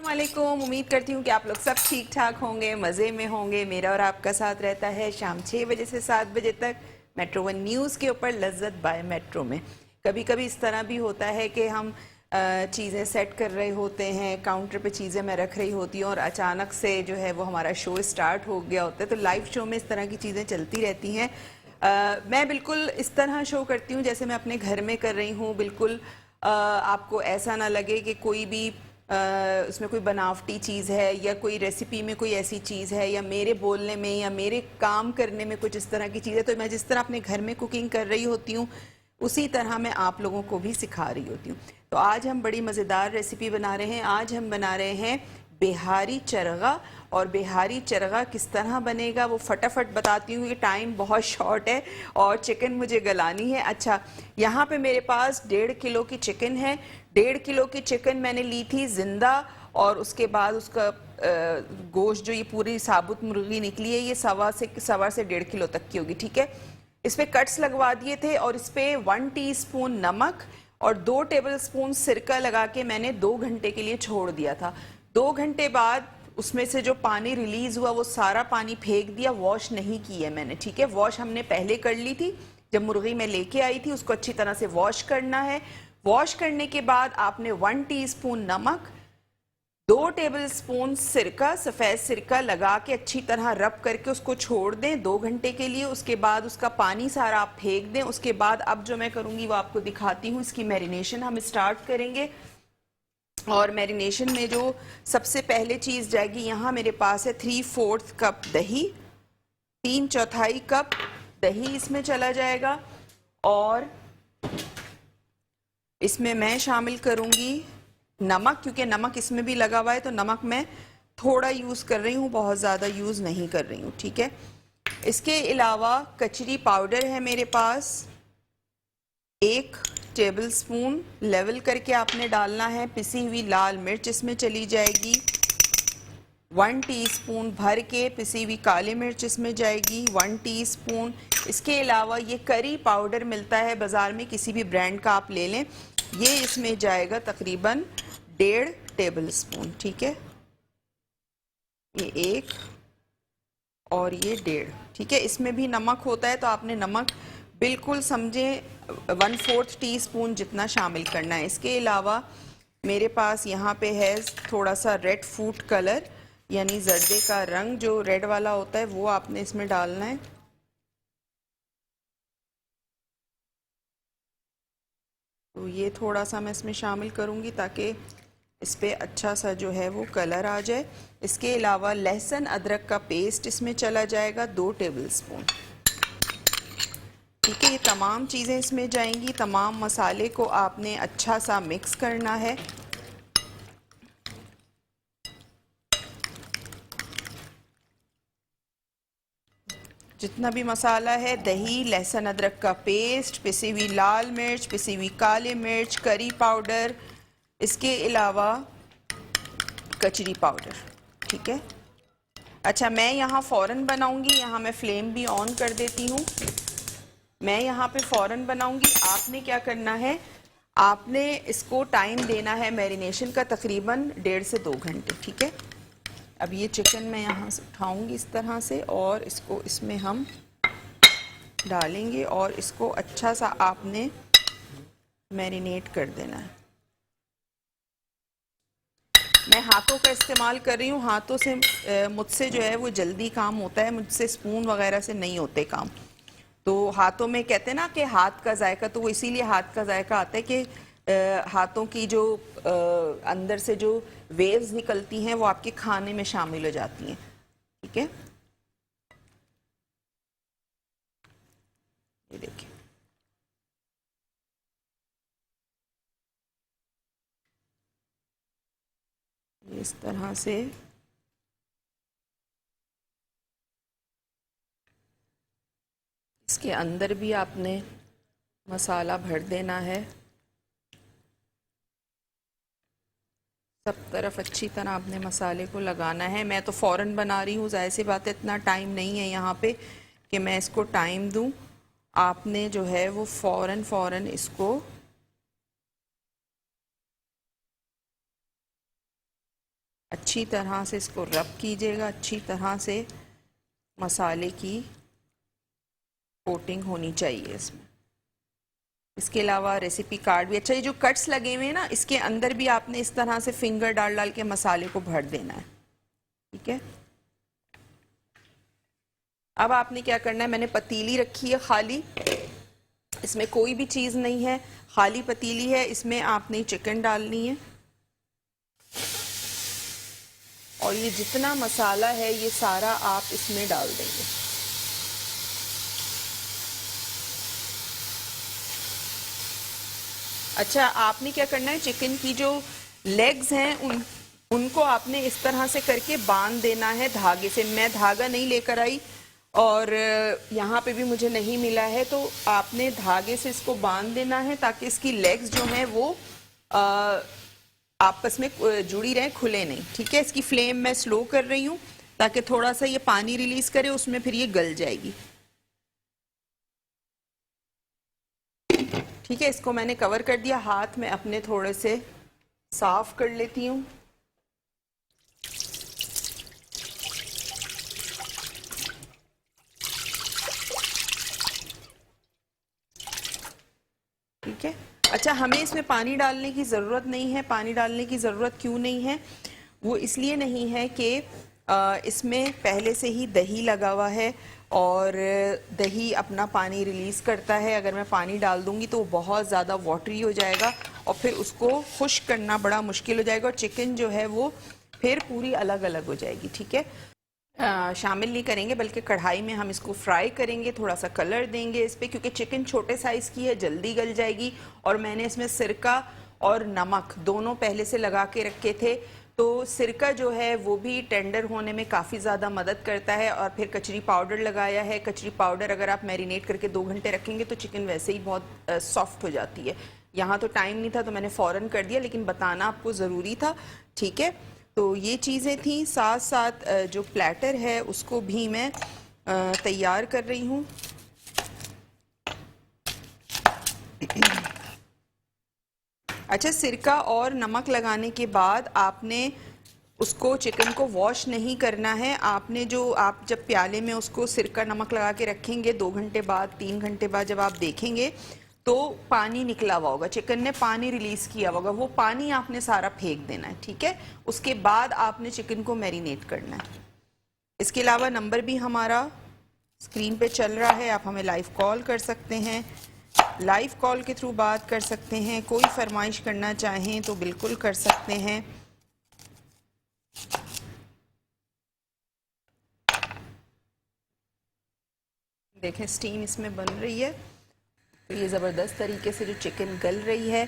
वालेकुम। उम्मीद करती हूँ कि आप लोग सब ठीक ठाक होंगे, मज़े में होंगे। मेरा और आपका साथ रहता है शाम 6 बजे से 7 बजे तक मेट्रो वन न्यूज़ के ऊपर लज्जत बाय मेट्रो में। कभी कभी इस तरह भी होता है कि हम चीज़ें सेट कर रहे होते हैं, काउंटर पे चीज़ें मैं रख रही होती हूँ और अचानक से जो है वो हमारा शो स्टार्ट हो गया होता है। तो लाइव शो में इस तरह की चीज़ें चलती रहती हैं। मैं बिल्कुल इस तरह शो करती हूँ जैसे मैं अपने घर में कर रही हूँ। बिल्कुल आपको ऐसा ना लगे कि कोई भी उसमें कोई बनावटी चीज़ है या कोई रेसिपी में कोई ऐसी चीज़ है या मेरे बोलने में या मेरे काम करने में कुछ इस तरह की चीज़ है। तो मैं जिस तरह अपने घर में कुकिंग कर रही होती हूँ उसी तरह मैं आप लोगों को भी सिखा रही होती हूँ। तो आज हम बड़ी मज़ेदार रेसिपी बना रहे हैं। आज हम बना रहे हैं बिहारी चरगा। और बिहारी चरगा किस तरह बनेगा वो फटाफट बताती हूँ कि टाइम बहुत शॉर्ट है और चिकन मुझे गलानी है। अच्छा, यहाँ पे मेरे पास 1.5 किलो की चिकन है। 1.5 किलो की चिकन मैंने ली थी जिंदा और उसके बाद उसका गोश्त जो ये पूरी साबुत मुर्गी निकली है ये सवा से 1.5 किलो तक की होगी। ठीक है, इस पर कट्स लगवा दिए थे और इस पर 1 टीस्पून नमक और 2 टेबलस्पून सिरका लगा के मैंने 2 घंटे के लिए छोड़ दिया था। 2 घंटे बाद उसमें से जो पानी रिलीज हुआ वो सारा पानी फेंक दिया, वॉश नहीं की है मैंने। ठीक है, वॉश हमने पहले कर ली थी जब मुर्गी मैं लेके आई थी। उसको अच्छी तरह से वॉश करना है। वॉश करने के बाद आपने 1 टीस्पून नमक, 2 टेबलस्पून सिरका, सफ़ेद सिरका लगा के अच्छी तरह रब करके उसको छोड़ दें 2 घंटे के लिए। उसके बाद उसका पानी सारा आप फेंक दें। उसके बाद अब जो मैं करूँगी वो आपको दिखाती हूँ। इसकी मैरिनेशन हम स्टार्ट करेंगे और मैरिनेशन में जो सबसे पहले चीज़ जाएगी, यहाँ मेरे पास है 3/4 कप दही, 3/4 कप दही इसमें चला जाएगा। और इसमें मैं शामिल करूँगी नमक, क्योंकि नमक इसमें भी लगा हुआ है तो नमक मैं थोड़ा यूज़ कर रही हूँ, बहुत ज़्यादा यूज़ नहीं कर रही हूँ। ठीक है, इसके अलावा कचरी पाउडर है मेरे पास 1 टेबलस्पून, लेवल करके आपने डालना है। पिसी हुई लाल मिर्च इसमें चली जाएगी। 1 टीस्पून भर के पिसी हुई काली मिर्च इसमें जाएगी, 1 टीस्पून। इसके अलावा ये करी पाउडर मिलता है बाज़ार में, किसी भी ब्रांड का आप ले लें, ये इसमें जाएगा तकरीबन 1.5 टेबलस्पून। ठीक है, ये 1 और ये 1.5। ठीक है, इसमें भी नमक होता है तो आपने नमक बिल्कुल समझें 1/4 टीस्पून जितना शामिल करना है। इसके अलावा मेरे पास यहाँ पे है थोड़ा सा रेड फूड कलर, यानी जर्दे का रंग जो रेड वाला होता है वो आपने इसमें डालना है। तो ये थोड़ा सा मैं इसमें शामिल करूँगी ताकि इस पर अच्छा सा जो है वो कलर आ जाए। इसके अलावा लहसुन अदरक का पेस्ट इसमें चला जाएगा 2 टेबलस्पून। ठीक है, ये तमाम चीज़ें इसमें जाएंगी। तमाम मसाले को आपने अच्छा सा मिक्स करना है। जितना भी मसाला है, दही, लहसुन अदरक का पेस्ट, पिसी हुई लाल मिर्च, पिसी हुई काली मिर्च, करी पाउडर, इसके अलावा कचरी पाउडर। ठीक है, अच्छा मैं यहाँ फ़ौरन बनाऊँगी, यहाँ मैं फ्लेम भी ऑन कर देती हूँ। मैं यहाँ पे फ़ौरन बनाऊँगी। आपने क्या करना है, आपने इसको टाइम देना है मैरिनेशन का तकरीबन 1.5 से 2 घंटे। ठीक है, अब ये चिकन मैं यहाँ से उठाऊँगी इस तरह से और इसको इसमें हम डालेंगे और इसको अच्छा सा आपने मैरिनेट कर देना है। मैं हाथों का इस्तेमाल कर रही हूँ, हाथों से मुझसे जो है वो जल्दी काम होता है, मुझसे स्पून वगैरह से नहीं होते काम। तो हाथों में कहते हैं ना कि हाथ का जायका, तो वो इसीलिए हाथ का जायका आता है कि हाथों की जो अंदर से जो वेव्स निकलती हैं वो आपके खाने में शामिल हो जाती हैं। ठीक है, ये देखिए, इस तरह से इसके अंदर भी आपने मसाला भर देना है। सब तरफ अच्छी तरह आपने मसाले को लगाना है। मैं तो फ़ौरन बना रही हूँ, ज़ाहिर सी बात है इतना टाइम नहीं है यहाँ पे कि मैं इसको टाइम दूँ। आपने जो है वो फ़ौरन इसको अच्छी तरह से इसको रब कीजिएगा, अच्छी तरह से मसाले की कोटिंग होनी चाहिए इसमें। इसके अलावा रेसिपी कार्ड भी अच्छा, ये जो कट्स लगे हुए हैं ना, इसके अंदर भी आपने इस तरह से फिंगर डाल डाल के मसाले को भर देना है, ठीक है। अब आपने क्या करना है, मैंने पतीली रखी है खाली, इसमें कोई भी चीज़ नहीं है, खाली पतीली है, इसमें आपने चिकन डालनी है और ये जितना मसाला है ये सारा आप इसमें डाल देंगे। अच्छा, आपने क्या करना है, चिकन की जो लेग्स हैं उनको आपने इस तरह से करके बांध देना है धागे से। मैं धागा नहीं लेकर आई और यहाँ पे भी मुझे नहीं मिला है, तो आपने धागे से इसको बांध देना है ताकि इसकी लेग्स जो हैं वो आपस में जुड़ी रहें, खुले नहीं, ठीक है। इसकी फ्लेम मैं स्लो कर रही हूँ ताकि थोड़ा सा ये पानी रिलीज करे, उसमें फिर ये गल जाएगी, ठीक है। इसको मैंने कवर कर दिया, हाथ में अपने थोड़े से साफ कर लेती हूँ। ठीक है। अच्छा, हमें इसमें पानी डालने की ज़रूरत नहीं है। पानी डालने की ज़रूरत क्यों नहीं है? वो इसलिए नहीं है कि इसमें पहले से ही दही लगा हुआ है और दही अपना पानी रिलीज़ करता है। अगर मैं पानी डाल दूंगी तो वो बहुत ज़्यादा वाटरी हो जाएगा और फिर उसको खुश्क करना बड़ा मुश्किल हो जाएगा और चिकन जो है वो फिर पूरी अलग अलग हो जाएगी, ठीक है। शामिल नहीं करेंगे बल्कि कढ़ाई में हम इसको फ्राई करेंगे, थोड़ा सा कलर देंगे इस पर, क्योंकि चिकन छोटे साइज़ की है, जल्दी गल जाएगी। और मैंने इसमें सिरका और नमक दोनों पहले से लगा के रखे थे, तो सिरका जो है वो भी टेंडर होने में काफ़ी ज़्यादा मदद करता है। और फिर कचरी पाउडर लगाया है। कचरी पाउडर अगर आप मैरिनेट करके 2 घंटे रखेंगे तो चिकन वैसे ही बहुत सॉफ्ट हो जाती है। यहाँ तो टाइम नहीं था तो मैंने फ़ौरन कर दिया, लेकिन बताना आपको ज़रूरी था, ठीक है। तो ये चीज़ें थी। साथ साथ जो प्लेटर है उसको भी मैं तैयार कर रही हूँ। अच्छा, सिरका और नमक लगाने के बाद आपने उसको चिकन को वॉश नहीं करना है। आपने जो आप जब प्याले में उसको सिरका नमक लगा के रखेंगे 2 घंटे बाद 3 घंटे बाद जब आप देखेंगे तो पानी निकला हुआ होगा, चिकन ने पानी रिलीज किया होगा, वो पानी आपने सारा फेंक देना है, ठीक है। उसके बाद आपने चिकन को मैरिनेट करना है। इसके अलावा नंबर भी हमारा स्क्रीन पे चल रहा है, आप हमें लाइव कॉल कर सकते हैं, लाइव कॉल के थ्रू बात कर सकते हैं। कोई फरमाइश करना चाहें तो बिल्कुल कर सकते हैं। देखें स्टीम इसमें बन रही है, तो ये ज़बरदस्त तरीके से जो चिकन गल रही है।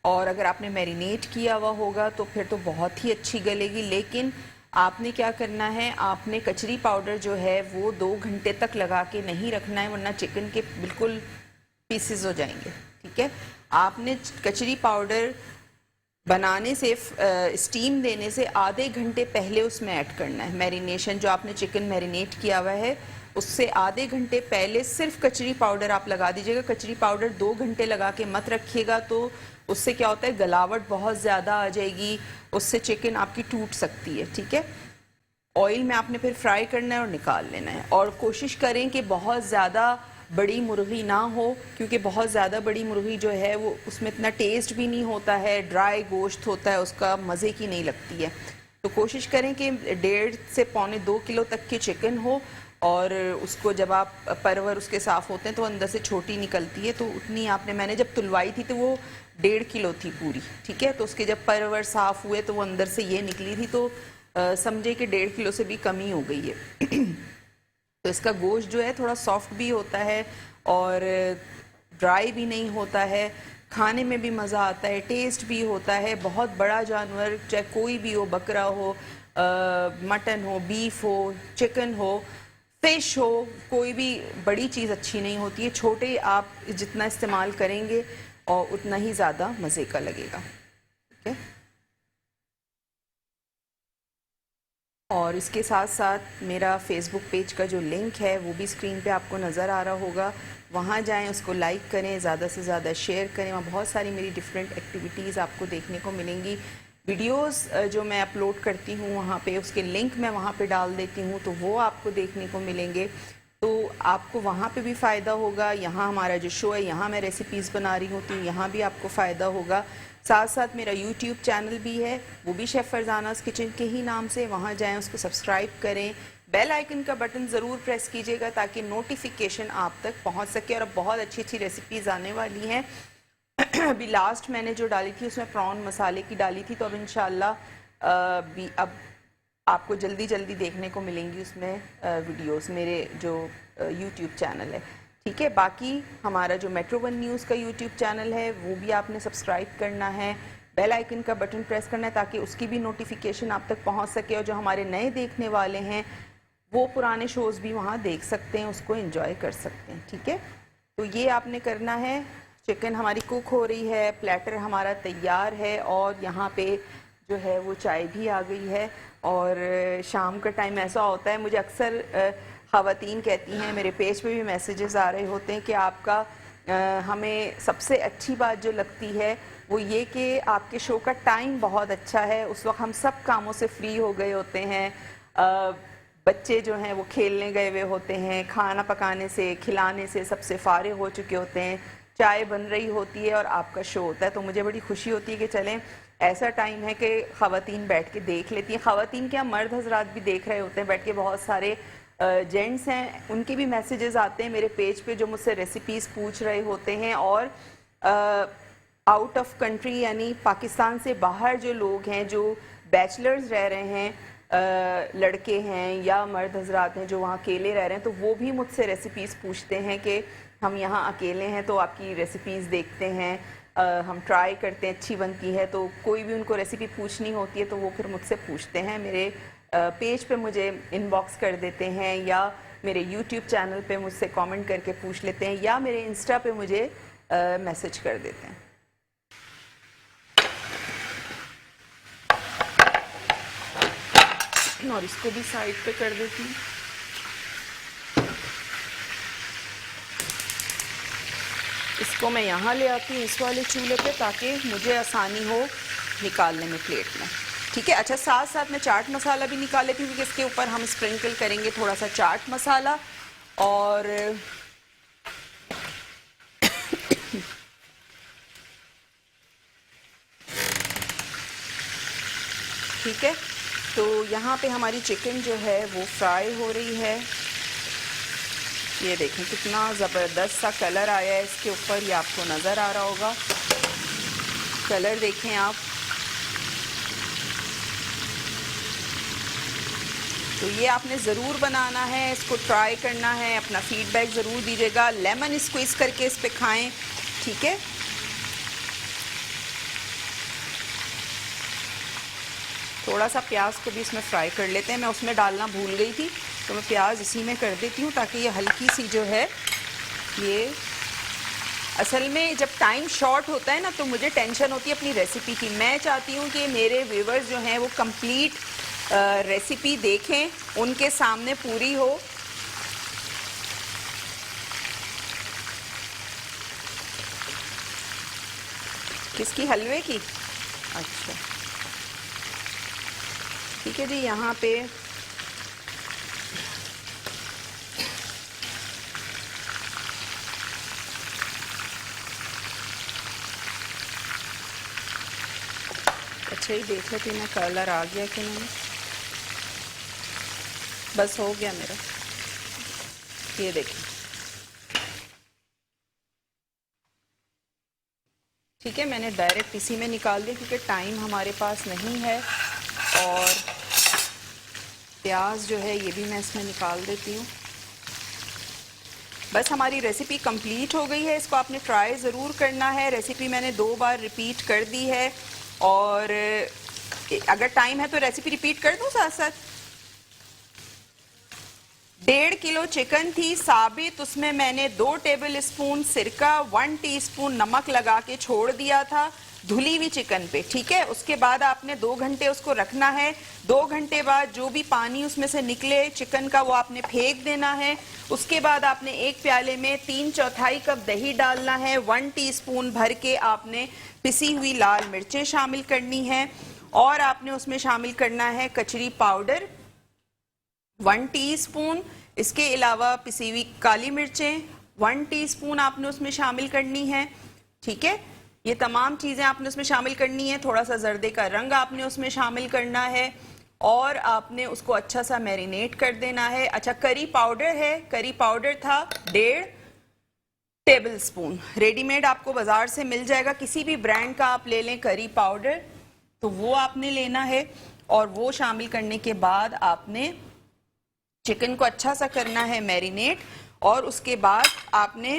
और अगर आपने मैरिनेट किया हुआ होगा तो फिर तो बहुत ही अच्छी गलेगी। लेकिन आपने क्या करना है, आपने कचरी पाउडर जो है वो 2 घंटे तक लगा के नहीं रखना है, वरना चिकन के बिल्कुल पीसेस हो जाएंगे, ठीक है। आपने कचरी पाउडर बनाने से स्टीम देने से आधे घंटे पहले उसमें ऐड करना है। मैरिनेशन जो आपने चिकन मैरिनेट किया हुआ है उससे आधे घंटे पहले सिर्फ कचरी पाउडर आप लगा दीजिएगा। कचरी पाउडर 2 घंटे लगा के मत रखिएगा, तो उससे क्या होता है, गलावट बहुत ज़्यादा आ जाएगी, उससे चिकन आपकी टूट सकती है, ठीक है। ऑयल में आपने फिर फ्राई करना है और निकाल लेना है। और कोशिश करें कि बहुत ज़्यादा बड़ी मुर्गी ना हो, क्योंकि बहुत ज़्यादा बड़ी मुर्गी जो है वो उसमें इतना टेस्ट भी नहीं होता है, ड्राई गोश्त होता है, उसका मज़े की नहीं लगती है। तो कोशिश करें कि 1.5 से पौने 2 किलो तक की चिकन हो और उसको जब आप परवर उसके साफ़ होते हैं तो अंदर से छोटी निकलती है, तो उतनी आपने, मैंने जब तुलवाई थी तो वो 1.5 किलो थी पूरी, ठीक है। तो उसके जब परवर साफ़ हुए तो वो अंदर से ये निकली थी, तो समझे कि 1.5 किलो से भी कम ही हो गई है। तो इसका गोश्त जो है थोड़ा सॉफ्ट भी होता है और ड्राई भी नहीं होता है, खाने में भी मज़ा आता है, टेस्ट भी होता है। बहुत बड़ा जानवर चाहे कोई भी हो, बकरा हो, मटन हो, बीफ हो, चिकन हो, फिश हो, कोई भी बड़ी चीज़ अच्छी नहीं होती है। छोटे आप जितना इस्तेमाल करेंगे और उतना ही ज़्यादा मज़े का लगेगा, ठीक है। और इसके साथ साथ मेरा फेसबुक पेज का जो लिंक है वो भी स्क्रीन पे आपको नज़र आ रहा होगा, वहाँ जाएं, उसको लाइक करें, ज़्यादा से ज़्यादा शेयर करें। वहाँ बहुत सारी मेरी डिफरेंट एक्टिविटीज़ आपको देखने को मिलेंगी। वीडियोस जो मैं अपलोड करती हूँ वहाँ पे उसके लिंक मैं वहाँ पे डाल देती हूँ, तो वो आपको देखने को मिलेंगे। तो आपको वहाँ पे भी फ़ायदा होगा। यहाँ हमारा जो शो है, यहाँ मैं रेसिपीज़ बना रही हूँ, तो यहाँ भी आपको फ़ायदा होगा। साथ साथ मेरा यूट्यूब चैनल भी है, वो भी शेफ़ फरजानास किचन के ही नाम से, वहाँ जाएं, उसको सब्सक्राइब करें, बेल आइकन का बटन ज़रूर प्रेस कीजिएगा ताकि नोटिफिकेशन आप तक पहुँच सके। और अब बहुत अच्छी अच्छी रेसिपीज़ आने वाली हैं। अभी लास्ट मैंने जो डाली थी उसमें प्रॉन मसाले की डाली थी, तो अब इंशाल्लाह भी अब आपको जल्दी जल्दी देखने को मिलेंगी उसमें वीडियोस, मेरे जो यूट्यूब चैनल है। ठीक है, बाकी हमारा जो मेट्रो वन न्यूज़ का यूट्यूब चैनल है वो भी आपने सब्सक्राइब करना है, बेल आइकन का बटन प्रेस करना है ताकि उसकी भी नोटिफिकेशन आप तक पहुंच सके। और जो हमारे नए देखने वाले हैं वो पुराने शोज़ भी वहाँ देख सकते हैं, उसको एंजॉय कर सकते हैं। ठीक है, तो ये आपने करना है। चिकन हमारी कुक हो रही है, प्लेटर हमारा तैयार है और यहाँ पे जो है वो चाय भी आ गई है। और शाम का टाइम ऐसा होता है, मुझे अक्सर ख़वातीन कहती हैं, मेरे पेज पे भी मैसेजेस आ रहे होते हैं कि आपका हमें सबसे अच्छी बात जो लगती है वो ये कि आपके शो का टाइम बहुत अच्छा है। उस वक्त हम सब कामों से फ्री हो गए होते हैं, बच्चे जो हैं वो खेलने गए हुए होते हैं, खाना पकाने से खिलाने से सबसे फारिग हो चुके होते हैं, चाय बन रही होती है और आपका शो होता है। तो मुझे बड़ी खुशी होती है कि चलें ऐसा टाइम है कि ख़वातीन बैठ के देख लेती हैं। ख़वातीन क्या, मर्द हजरात भी देख रहे होते हैं बैठ के। बहुत सारे जेंट्स हैं, उनके भी मैसेजेस आते हैं मेरे पेज पे जो मुझसे रेसिपीज़ पूछ रहे होते हैं। और आउट ऑफ कंट्री यानी पाकिस्तान से बाहर जो लोग हैं, जो बैचलर्स रह रहे हैं, लड़के हैं या मर्द हजरात हैं जो वहाँ अकेले रह रहे हैं, तो वो भी मुझसे रेसिपीज़ पूछते हैं कि हम यहाँ अकेले हैं तो आपकी रेसिपीज़ देखते हैं, हम ट्राई करते हैं, अच्छी बनती है। तो कोई भी उनको रेसिपी पूछनी होती है तो वो फिर मुझसे पूछते हैं, मेरे पेज पे मुझे इनबॉक्स कर देते हैं या मेरे यूट्यूब चैनल पे मुझसे कमेंट करके पूछ लेते हैं या मेरे इंस्टा पे मुझे मैसेज कर देते हैं। और इसको भी साइड पे कर देती हूँ। इसको मैं यहाँ ले आती हूँ इस वाले चूल्हे पे ताकि मुझे आसानी हो निकालने में प्लेट में। ठीक है, अच्छा साथ साथ मैं चाट मसाला भी निकाल लेती हूँ क्योंकि इसके ऊपर हम स्प्रिंकल करेंगे थोड़ा सा चाट मसाला। और ठीक है, तो यहाँ पे हमारी चिकन जो है वो फ्राई हो रही है। ये देखें कितना ज़बरदस्त सा कलर आया है इसके ऊपर, ये आपको नज़र आ रहा होगा, कलर देखें आप। तो ये आपने ज़रूर बनाना है, इसको ट्राई करना है, अपना फीडबैक ज़रूर दीजिएगा। लेमन स्क्वीज़ करके इस पे खाएं। ठीक है, थोड़ा सा प्याज को भी इसमें फ्राई कर लेते हैं। मैं उसमें डालना भूल गई थी तो मैं प्याज इसी में कर देती हूँ ताकि ये हल्की सी जो है, ये असल में जब टाइम शॉर्ट होता है ना तो मुझे टेंशन होती है अपनी रेसिपी की। मैं चाहती हूँ कि मेरे व्यूवर्स जो हैं वो कंप्लीट रेसिपी देखें, उनके सामने पूरी हो। किसकी, हलवे की? अच्छा ठीक है जी, यहाँ पे अच्छा ही देख लेती मैं कलर आ गया कि नहीं। बस हो गया मेरा, ये देखिए। ठीक है, मैंने डायरेक्ट इसी में निकाल दिया क्योंकि टाइम हमारे पास नहीं है। और प्याज जो है ये भी मैं इसमें निकाल देती हूँ। बस हमारी रेसिपी कंप्लीट हो गई है। इसको आपने ट्राई ज़रूर करना है। रेसिपी मैंने 2 बार रिपीट कर दी है और अगर टाइम है तो रेसिपी रिपीट कर दूँ साथ साथ। 1.5 किलो चिकन थी साबित, उसमें मैंने 2 टेबल स्पून सिरका, 1 टीस्पून नमक लगा के छोड़ दिया था धुली हुई चिकन पे। ठीक है, उसके बाद आपने 2 घंटे उसको रखना है। 2 घंटे बाद जो भी पानी उसमें से निकले चिकन का वो आपने फेंक देना है। उसके बाद आपने एक प्याले में 3/4 कप दही डालना है। 1 टीस्पून भर के आपने पिसी हुई लाल मिर्चें शामिल करनी है और आपने उसमें शामिल करना है कचरी पाउडर 1 टीस्पून। इसके अलावा पिसी हुई काली मिर्चें 1 टीस्पून आपने उसमें शामिल करनी है। ठीक है, ये तमाम चीज़ें आपने उसमें शामिल करनी है। थोड़ा सा जर्दे का रंग आपने उसमें शामिल करना है और आपने उसको अच्छा सा मैरिनेट कर देना है। अच्छा, करी पाउडर है, करी पाउडर था 1.5 टेबल स्पून, रेडीमेड आपको बाजार से मिल जाएगा, किसी भी ब्रांड का आप ले लें करी पाउडर, तो वो आपने लेना है। और वो शामिल करने के बाद आपने चिकन को अच्छा सा करना है मैरिनेट, और उसके बाद आपने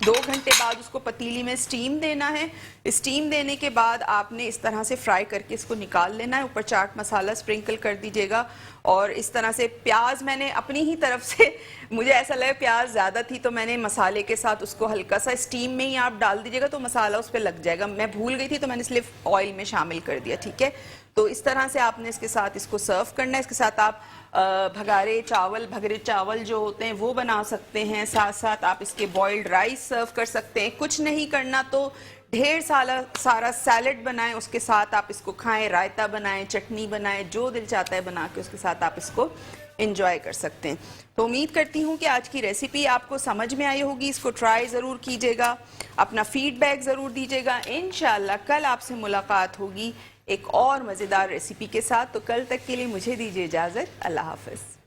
2 घंटे बाद उसको पतीली में स्टीम देना है। स्टीम देने के बाद आपने इस तरह से फ्राई करके इसको निकाल लेना है। ऊपर चाट मसाला स्प्रिंकल कर दीजिएगा। और इस तरह से प्याज मैंने अपनी ही तरफ से, मुझे ऐसा लगा प्याज ज़्यादा थी तो मैंने मसाले के साथ उसको हल्का सा स्टीम में ही आप डाल दीजिएगा तो मसाला उस पर लग जाएगा। मैं भूल गई थी तो मैंने इसलिए ऑयल में शामिल कर दिया। ठीक है, तो इस तरह से आपने इसके साथ इसको सर्व करना है। इसके साथ आप भगरे चावल जो होते हैं वो बना सकते हैं। साथ साथ आप इसके बॉइल्ड राइस सर्व कर सकते हैं। कुछ नहीं करना तो ढेर सारा सैलेड बनाएं, उसके साथ आप इसको खाएं, रायता बनाएं, चटनी बनाएं, जो दिल चाहता है बना के उसके साथ आप इसको एंजॉय कर सकते हैं। तो उम्मीद करती हूँ कि आज की रेसिपी आपको समझ में आई होगी। इसको ट्राई ज़रूर कीजिएगा, अपना फीडबैक ज़रूर दीजिएगा। इंशाल्लाह कल आपसे मुलाकात होगी एक और मज़ेदार रेसिपी के साथ। तो कल तक के लिए मुझे दीजिए इजाज़त। अल्लाह हाफ़िज़।